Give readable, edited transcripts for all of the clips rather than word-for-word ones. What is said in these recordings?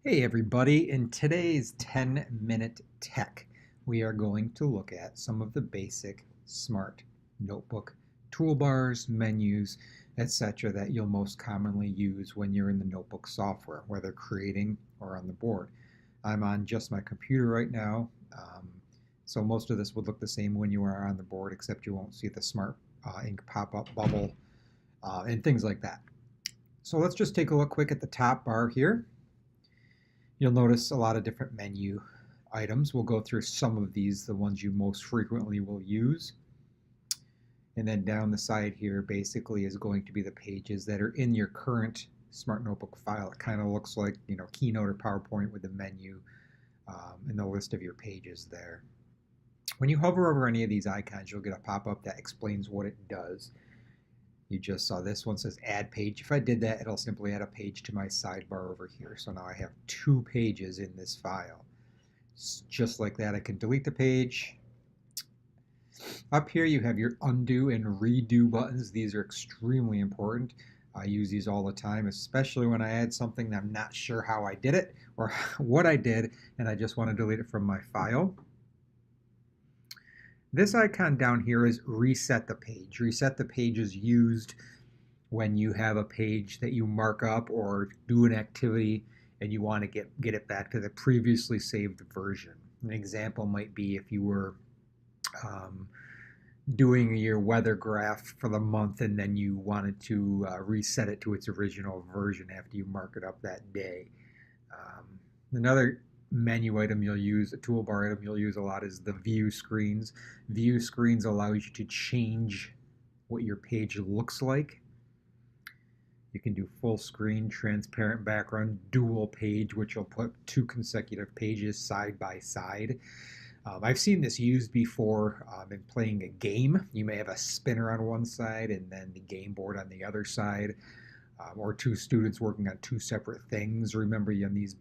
Hey everybody, in today's 10-minute tech, we are going to look at some of the basic smart notebook toolbars, menus, etc. that you'll most commonly use when you're in the notebook software, whether creating or on the board. I'm on just my computer right now, so most of this would look the same when you are on the board, except you won't see the smart ink pop-up bubble and things like that. So let's just take a look quick at the top bar here. You'll notice a lot of different menu items. We'll go through some of these, the ones you most frequently will use. And then down the side here basically is going to be the pages that are in your current Smart Notebook file. It kind of looks like, Keynote or PowerPoint with the menu and the list of your pages there. When you hover over any of these icons, you'll get a pop-up that explains what it does. You just saw this one says add page. If I did that, it'll simply add a page to my sidebar over here. So now I have 2 pages in this file. Just like that, I can delete the page. Up here you have your undo and redo buttons. These are extremely important. I use these all the time, especially when I add something that I'm not sure how I did it or what I did, and I just want to delete it from my file. This icon down here is reset the page. Reset the page is used when you have a page that you mark up or do an activity and you want to get it back to the previously saved version. An example might be if you were doing your weather graph for the month and then you wanted to reset it to its original version after you mark it up that day. Another menu item you'll use, a toolbar item you'll use a lot, is the view screens. View screens allows you to change what your page looks like. You can do full screen, transparent background, dual page, which will put 2 consecutive pages side by side. I've seen this used before in playing a game. You may have a spinner on one side and then the game board on the other side, or 2 students working on 2 separate things. Remember, on these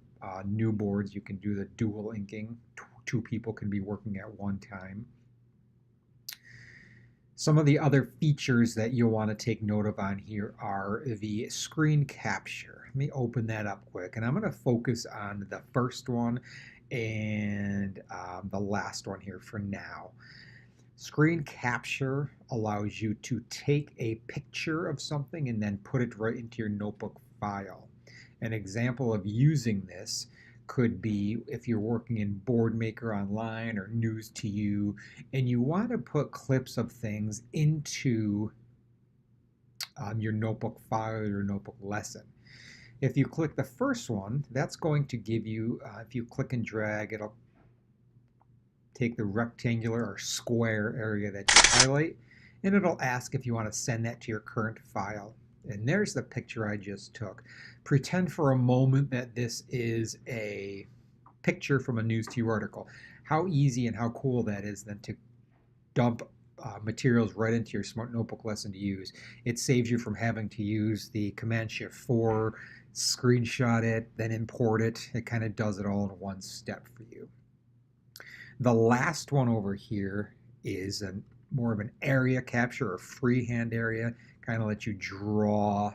new boards, you can do the dual inking. 2 people can be working at one time. Some of the other features that you'll want to take note of on here are the screen capture. Let me open that up quick, and I'm going to focus on the first one and the last one here for now. Screen capture allows you to take a picture of something and then put it right into your notebook file. An example of using this could be if you're working in Boardmaker Online or News to You and you want to put clips of things into your notebook file or your notebook lesson. If you click the first one, that's going to give you, if you click and drag, it'll take the rectangular or square area that you highlight, and it'll ask if you want to send that to your current file. And there's the picture I just took. Pretend for a moment that this is a picture from a News to You article. How easy and how cool that is then to dump materials right into your Smart Notebook lesson to use. It saves you from having to use the Command-Shift-4, screenshot it, then import it. It kind of does it all in one step for you. The last one over here is more of an area capture or freehand area, kind of let you draw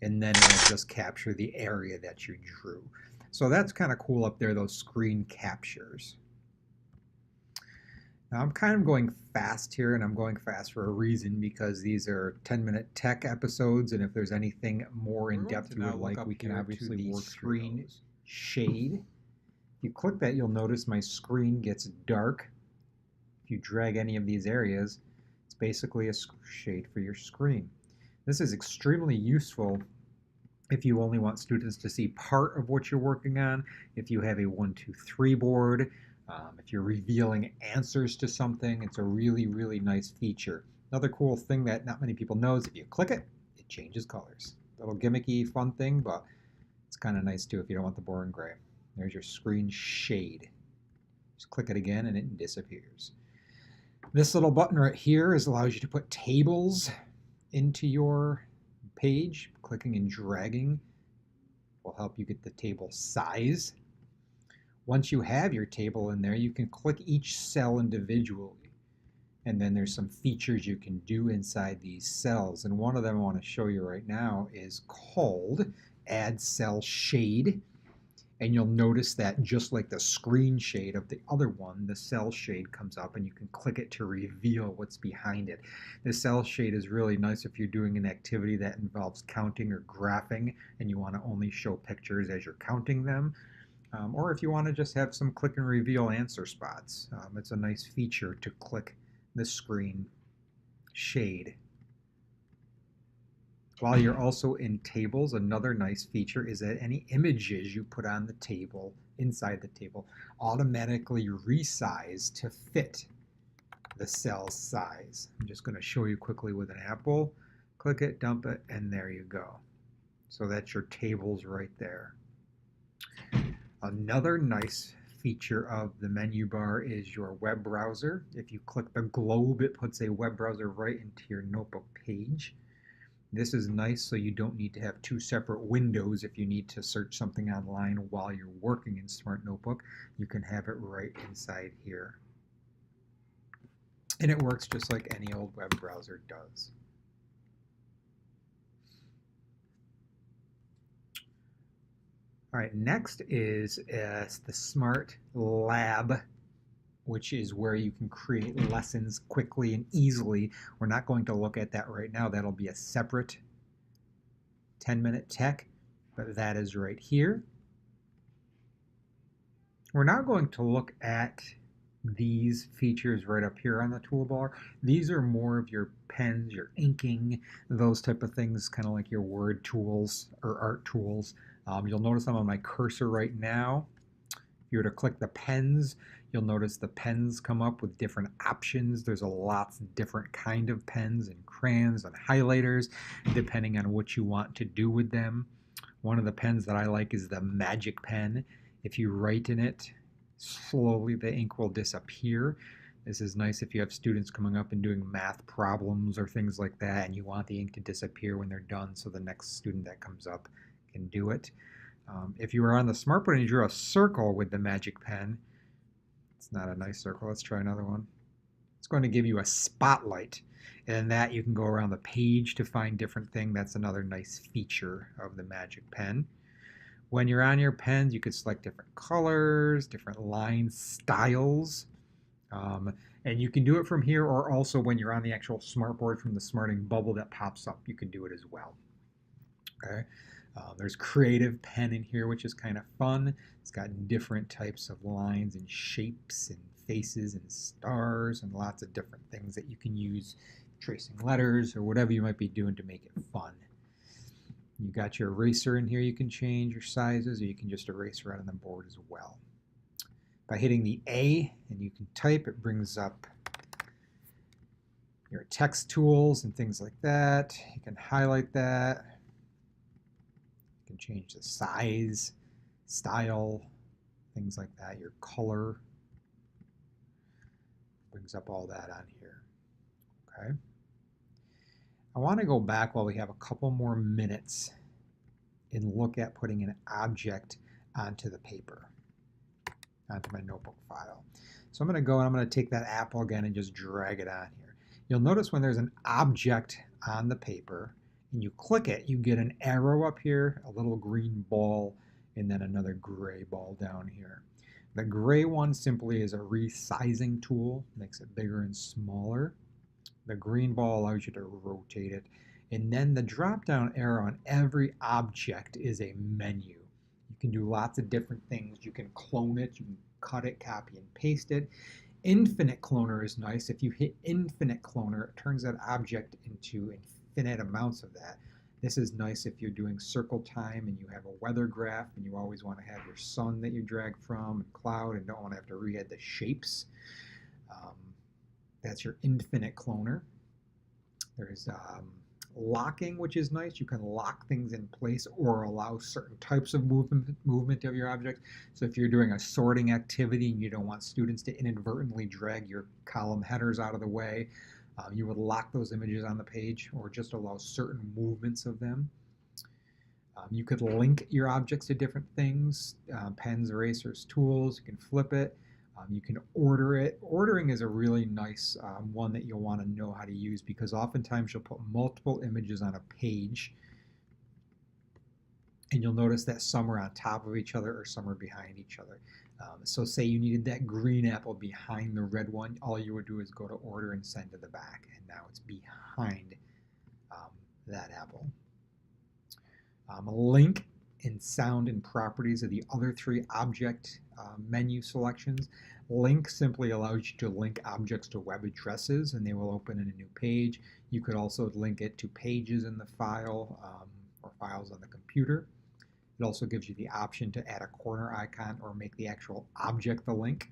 and then it'll just capture the area that you drew. So that's kind of cool up there, those screen captures. Now I'm kind of going fast here, and I'm going fast for a reason, because these are 10-minute tech episodes, and if there's anything more in depth you would like, we can obviously work screen shade. If you click that, you'll notice my screen gets dark. If you drag any of these areas, it's basically a shade for your screen. This is extremely useful if you only want students to see part of what you're working on, if you have a 1, 2, 3 board, if you're revealing answers to something. It's a really, really nice feature. Another cool thing that not many people know is if you click it, it changes colors. A little gimmicky, fun thing, but it's kind of nice too if you don't want the boring gray. There's your screen shade. Just click it again and it disappears. This little button right here allows you to put tables into your page. Clicking and dragging will help you get the table size. Once you have your table in there, you can click each cell individually. And then there's some features you can do inside these cells. And one of them I want to show you right now is called Add Cell Shade. And you'll notice that just like the screen shade of the other one, the cell shade comes up and you can click it to reveal what's behind it. The cell shade is really nice if you're doing an activity that involves counting or graphing and you want to only show pictures as you're counting them. Or if you want to just have some click and reveal answer spots. It's a nice feature to click the screen shade. While you're also in tables, another nice feature is that any images you put on the table, inside the table, automatically resize to fit the cell size. I'm just going to show you quickly with an apple. Click it, dump it, and there you go. So that's your tables right there. Another nice feature of the menu bar is your web browser. If you click the globe, it puts a web browser right into your notebook page. This is nice so you don't need to have two separate windows if you need to search something online while you're working in Smart Notebook. You can have it right inside here. And it works just like any old web browser does. All right, next is the Smart Lab, which is where you can create lessons quickly and easily. We're not going to look at that right now. That'll be a separate 10-minute tech, but that is right here. We're now going to look at these features right up here on the toolbar. These are more of your pens, your inking, those type of things, kind of like your word tools or art tools. You'll notice I'm on my cursor right now. If you were to click the pens, you'll notice the pens come up with different options. There's a lots of different kind of pens and crayons and highlighters, depending on what you want to do with them. One of the pens that I like is the Magic Pen. If you write in it, slowly the ink will disappear. This is nice if you have students coming up and doing math problems or things like that, and you want the ink to disappear when they're done so the next student that comes up can do it. If you were on the Smartboard and you drew a circle with the Magic Pen, it's not a nice circle. Let's try another one. It's going to give you a spotlight. And in that you can go around the page to find different things. That's another nice feature of the Magic Pen. When you're on your pens, you could select different colors, different line styles. And you can do it from here, or also when you're on the actual Smartboard from the smarting bubble that pops up, you can do it as well. Okay. There's Creative Pen in here, which is kind of fun. It's got different types of lines and shapes and faces and stars and lots of different things that you can use tracing letters or whatever you might be doing to make it fun. You got your eraser in here. You can change your sizes, or you can just erase right on the board as well. By hitting the A and you can type, it brings up your text tools and things like that. You can highlight that. You can change the size, style, things like that, your color. Brings up all that on here. Okay. I want to go back while we have a couple more minutes and look at putting an object onto the paper, onto my notebook file. So I'm going to go and I'm going to take that apple again and just drag it on here. You'll notice when there's an object on the paper and you click it, you get an arrow up here, a little green ball, and then another gray ball down here. The gray one simply is a resizing tool, makes it bigger and smaller. The green ball allows you to rotate it. And then the drop-down arrow on every object is a menu. You can do lots of different things. You can clone it, you can cut it, copy and paste it. Infinite cloner is nice. If you hit infinite cloner, it turns that object into infinite amounts of that. This is nice if you're doing circle time and you have a weather graph and you always want to have your sun that you drag from and cloud and don't want to have to re-add the shapes. That's your infinite cloner. There's locking, which is nice. You can lock things in place or allow certain types of movement of your object. So if you're doing a sorting activity and you don't want students to inadvertently drag your column headers out of the way, you would lock those images on the page or just allow certain movements of them. You could link your objects to different things, pens, erasers, tools. You can flip it. You can order it. Ordering is a really nice one that you'll want to know how to use because oftentimes you'll put multiple images on a page And you'll notice that some are on top of each other or some are behind each other. So say you needed that green apple behind the red one, all you would do is go to order and send to the back, and now it's behind um, that apple. Link and sound and properties are the other three object menu selections. Link simply allows you to link objects to web addresses and they will open in a new page. You could also link it to pages in the file or files on the computer. It also gives you the option to add a corner icon or make the actual object the link.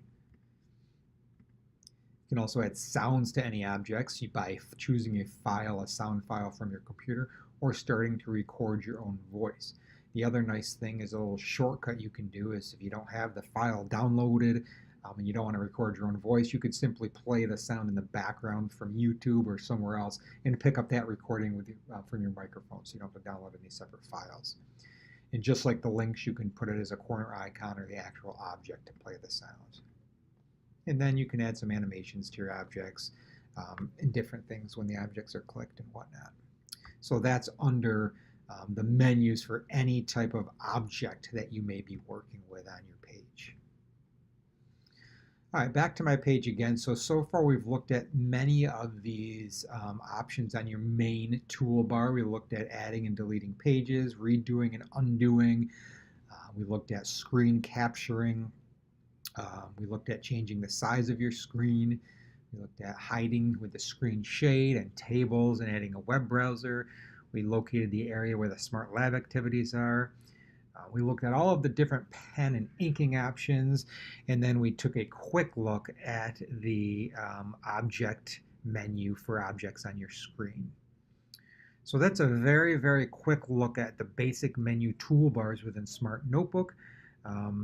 You can also add sounds to any objects by choosing a sound file from your computer, or starting to record your own voice. The other nice thing is a little shortcut you can do is if you don't have the file downloaded and you don't want to record your own voice, you could simply play the sound in the background from YouTube or somewhere else and pick up that recording from your microphone, so you don't have to download any separate files. And just like the links, you can put it as a corner icon or the actual object to play the sounds. And then you can add some animations to your objects and different things when the objects are clicked and whatnot. So that's under the menus for any type of object that you may be working with on your page. All right, back to my page again. So far we've looked at many of these options on your main toolbar. We looked at adding and deleting pages, redoing and undoing. We looked at screen capturing. We looked at changing the size of your screen. We looked at hiding with the screen shade and tables and adding a web browser. We located the area where the Smart Lab activities are. We looked at all of the different pen and inking options, and then we took a quick look at the object menu for objects on your screen. So that's a very, very quick look at the basic menu toolbars within Smart Notebook.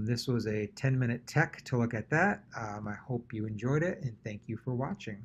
This was a 10-minute tech to look at that. I hope you enjoyed it, and thank you for watching.